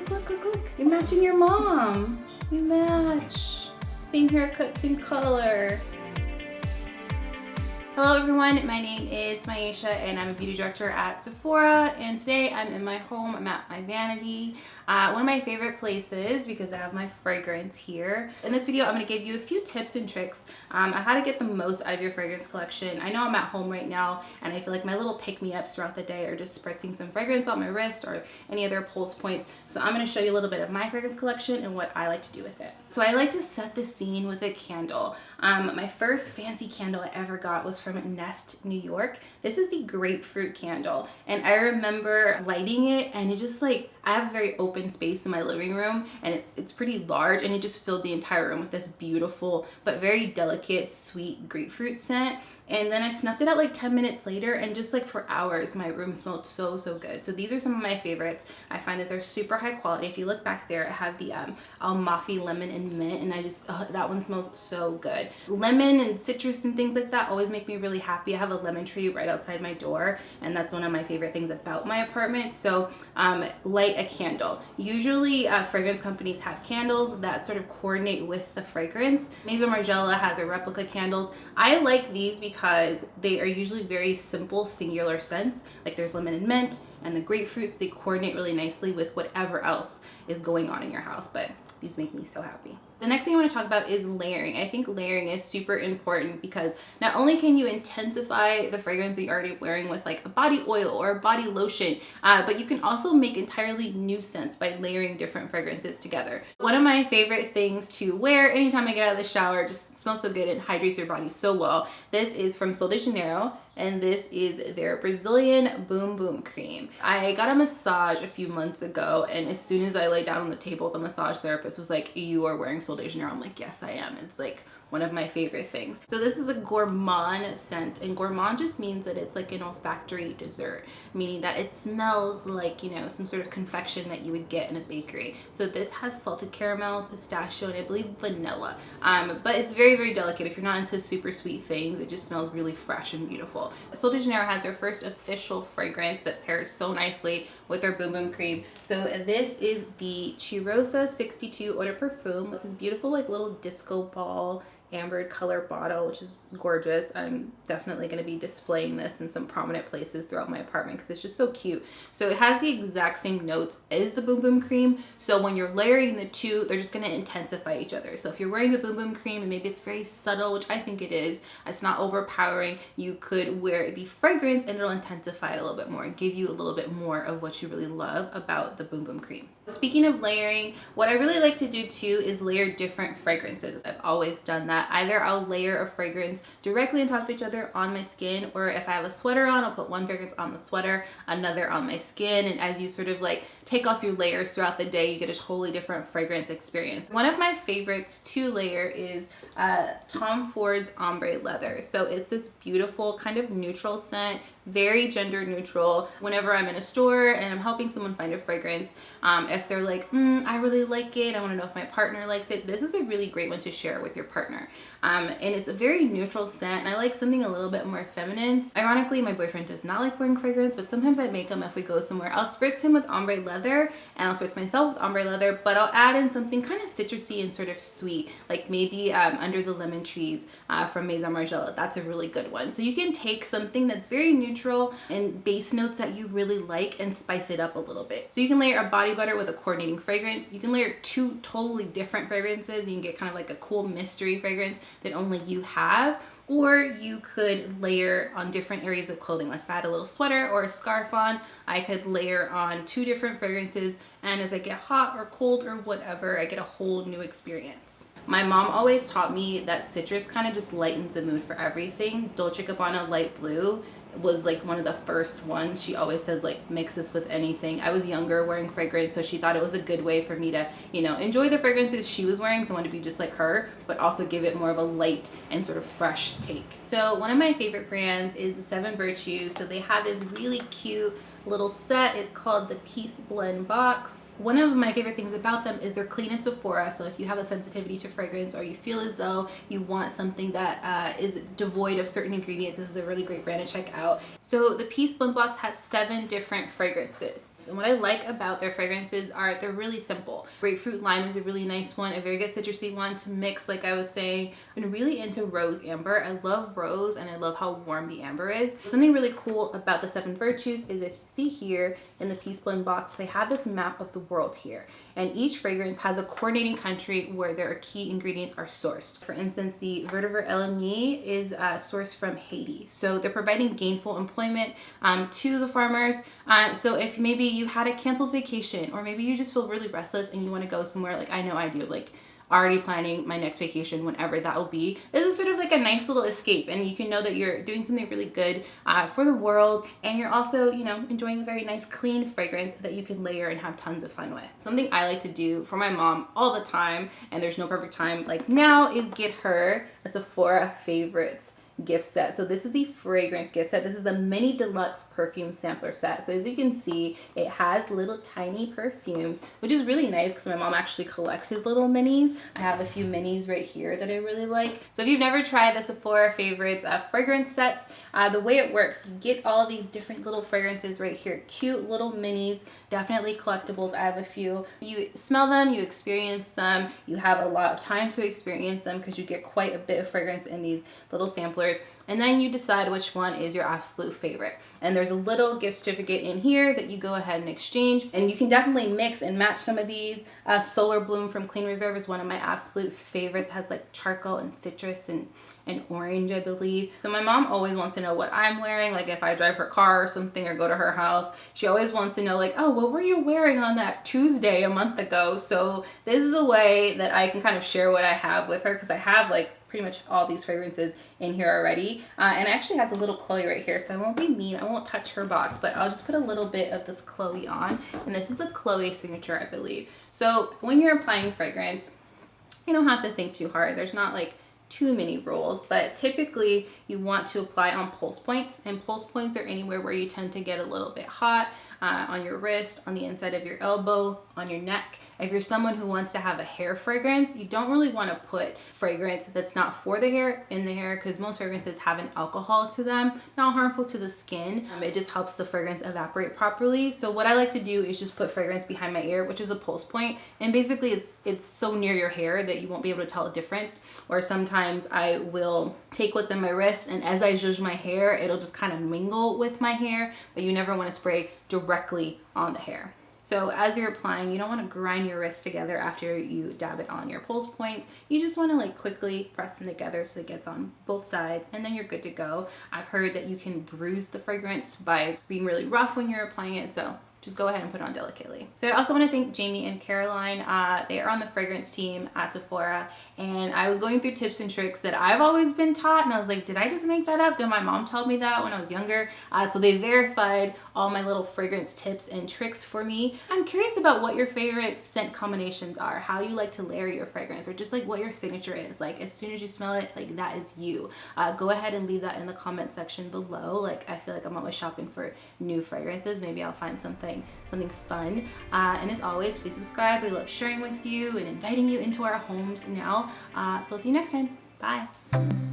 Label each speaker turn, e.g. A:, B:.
A: look. You're matching your mom. We match. Same haircut, same color. Hello everyone, my name is Myiesha and I'm a beauty director at Sephora, and today I'm in my home. I'm at my vanity, one of my favorite places because I have my fragrance here. In this video I'm going to give you a few tips and tricks on how to get the most out of your fragrance collection. I know I'm at home right now and I feel like my little pick-me-ups throughout the day are just spritzing some fragrance on my wrist or any other pulse points. So I'm going to show you a little bit of my fragrance collection and what I like to do with it. So I like to set the scene with a candle. My first fancy candle I ever got was from Nest, New York. This is the Grapefruit candle, and I remember lighting it, and it just like, I have a very open space in my living room, and it's pretty large, and it just filled the entire room with this beautiful but very delicate sweet grapefruit scent. And then I snuffed it out like 10 minutes later, and just like for hours my room smelled so good. So these are some of my favorites. I find that they're super high quality. If you look back there, I have the Almafi lemon and mint, and I just that one smells so good. Lemon and citrus and things like that always make me really happy. I have a lemon tree right outside my door, and that's one of my favorite things about my apartment. So light a candle. Usually fragrance companies have candles that sort of coordinate with the fragrance. Maison Margiela has a replica candles. I like these because they are usually very simple, singular scents. Like there's lemon and mint and the grapefruits, they coordinate really nicely with whatever else is going on in your house, but these make me so happy. The next thing I want to talk about is layering. I think layering is super important because not only can you intensify the fragrance that you're already wearing with like a body oil or a body lotion, but you can also make entirely new scents by layering different fragrances together. One of my favorite things to wear anytime I get out of the shower, just smells so good and hydrates your body so well. This is from Sol de Janeiro, and this is their Brazilian Boom Boom Cream. I got a massage a few months ago, and as soon as I lay down on the table, the massage therapist was like, "You are wearing Sol de Janeiro." I'm like, "Yes, I am." It's like one of my favorite things. So this is a gourmand scent, and gourmand just means that it's like an olfactory dessert, meaning that it smells like, you know, some sort of confection that you would get in a bakery. So this has salted caramel, pistachio, and I believe vanilla. But it's very delicate. If you're not into super sweet things, it just smells really fresh and beautiful. Sol de Janeiro has their first official fragrance that pairs so nicely with their Boom Boom Cream. So this is the Cheirosa 62 Eau de Perfume. It's this beautiful like little disco ball amber color bottle, which is gorgeous. I'm definitely going to be displaying this in some prominent places throughout my apartment because it's just so cute. So it has the exact same notes as the Boom Boom Cream, so when you're layering the two, they're just going to intensify each other. So if you're wearing the Boom Boom Cream and maybe it's very subtle, which I think it is, it's not overpowering, you could wear the fragrance and it'll intensify it a little bit more and give you a little bit more of what you really love about the Boom Boom Cream. Speaking of layering, what I really like to do too is layer different fragrances. I've always done that. Either I'll layer a fragrance directly on top of each other on my skin, or if I have a sweater on, I'll put one fragrance on the sweater, another on my skin, and as you sort of like take off your layers throughout the day, you get a totally different fragrance experience. One of my favorites to layer is Tom Ford's Ombre Leather. So it's this beautiful kind of neutral scent, very gender neutral. Whenever I'm in a store and I'm helping someone find a fragrance, if they're like, I really like it, I want to know if my partner likes it, this is a really great one to share with your partner. And it's a very neutral scent, and I like something a little bit more feminine. Ironically, my boyfriend does not like wearing fragrance, but sometimes I make him if we go somewhere. I'll spritz him with Ombre Leather, and I'll spritz myself with Ombre Leather, but I'll add in something kind of citrusy and sort of sweet, like maybe Under the Lemon Trees from Maison Margiela. That's a really good one. So you can take something that's very neutral and base notes that you really like and spice it up a little bit. So you can layer a body butter with a coordinating fragrance. You can layer two totally different fragrances. You can get kind of like a cool mystery fragrance that only you have, or you could layer on different areas of clothing. Like if I had a little sweater or a scarf on, I could layer on two different fragrances, and as I get hot or cold or whatever, I get a whole new experience. My mom always taught me that citrus kind of just lightens the mood for everything. Dolce & Gabbana Light Blue was like one of the first ones. She always says like mix this with anything. I was younger wearing fragrance, so she thought it was a good way for me to, you know, enjoy the fragrances she was wearing, so I wanted to be just like her, but also give it more of a light and sort of fresh take. So one of my favorite brands is the Seven Virtues. So they have this really cute little set. It's called the Peace Blend Box. One of my favorite things about them is they're clean in Sephora, so if you have a sensitivity to fragrance or you feel as though you want something that is devoid of certain ingredients, this is a really great brand to check out. So the Peace Blend Box has 7 different fragrances. And what I like about their fragrances are they're really simple. Grapefruit lime is a really nice one, a very good citrusy one to mix, like I was saying. I've been really into rose amber. I love rose and I love how warm the amber is. Something really cool about the 7 Virtues is if you see here in the Peace Blend box, they have this map of the world here. And each fragrance has a coordinating country where their key ingredients are sourced. For instance, the Vetiver LME is sourced from Haiti. So they're providing gainful employment to the farmers. So if maybe you had a canceled vacation, or maybe you just feel really restless and you want to go somewhere, like I know I do, like already planning my next vacation whenever that will be. This is sort of like a nice little escape, and you can know that you're doing something really good for the world, and you're also, you know, enjoying a very nice clean fragrance that you can layer and have tons of fun with. Something I like to do for my mom all the time, and there's no perfect time like now, is get her a Sephora Favorites gift set. So this is the fragrance gift set. This is the mini deluxe perfume sampler set. So as you can see, it has little tiny perfumes, which is really nice because my mom actually collects his little minis. I have a few minis right here that I really like. So if you've never tried the Sephora Favorites fragrance sets, the way it works, you get all of these different little fragrances right here, cute little minis, definitely collectibles. I have a few. You smell them, you experience them, you have a lot of time to experience them because you get quite a bit of fragrance in these little samplers. And then you decide which one is your absolute favorite. And there's a little gift certificate in here that you go ahead and exchange. And you can definitely mix and match some of these. Solar Bloom from Clean Reserve is one of my absolute favorites. It has like charcoal and citrus and orange, I believe. So my mom always wants to know what I'm wearing. Like if I drive her car or something or go to her house, she always wants to know like, oh, what were you wearing on that Tuesday a month ago? So this is a way that I can kind of share what I have with her, because I have like pretty much all these fragrances in here already. And I actually have the little Chloe right here, so I won't be mean. I won't touch her box, but I'll just put a little bit of this Chloe on. And this is the Chloe signature, I believe. So when you're applying fragrance, you don't have to think too hard. There's not like too many rules, but typically you want to apply on pulse points, and pulse points are anywhere where you tend to get a little bit hot, on your wrist, on the inside of your elbow, on your neck. If you're someone who wants to have a hair fragrance, you don't really want to put fragrance that's not for the hair in the hair, because most fragrances have an alcohol to them, not harmful to the skin. It just helps the fragrance evaporate properly. So what I like to do is just put fragrance behind my ear, which is a pulse point, and basically it's so near your hair that you won't be able to tell a difference. Or sometimes I will take what's in my wrist, and as I zhuzh my hair, it'll just kind of mingle with my hair, but you never want to spray directly on the hair. So as you're applying, you don't want to grind your wrists together after you dab it on your pulse points. You just want to like quickly press them together so it gets on both sides, and then you're good to go. I've heard that you can bruise the fragrance by being really rough when you're applying it, so just go ahead and put it on delicately. So I also want to thank Jamie and Caroline. They are on the fragrance team at Sephora, and I was going through tips and tricks that I've always been taught, and I was like, did I just make that up? Did my mom tell me that when I was younger? So they verified all my little fragrance tips and tricks for me. I'm curious about what your favorite scent combinations are, how you like to layer your fragrance, or just like what your signature is. Like as soon as you smell it, like that is you. Go ahead and leave that in the comment section below. Like I feel like I'm always shopping for new fragrances. Maybe I'll find something fun. And as always, please subscribe. We love sharing with you and inviting you into our homes now. So I'll see you next time. Bye.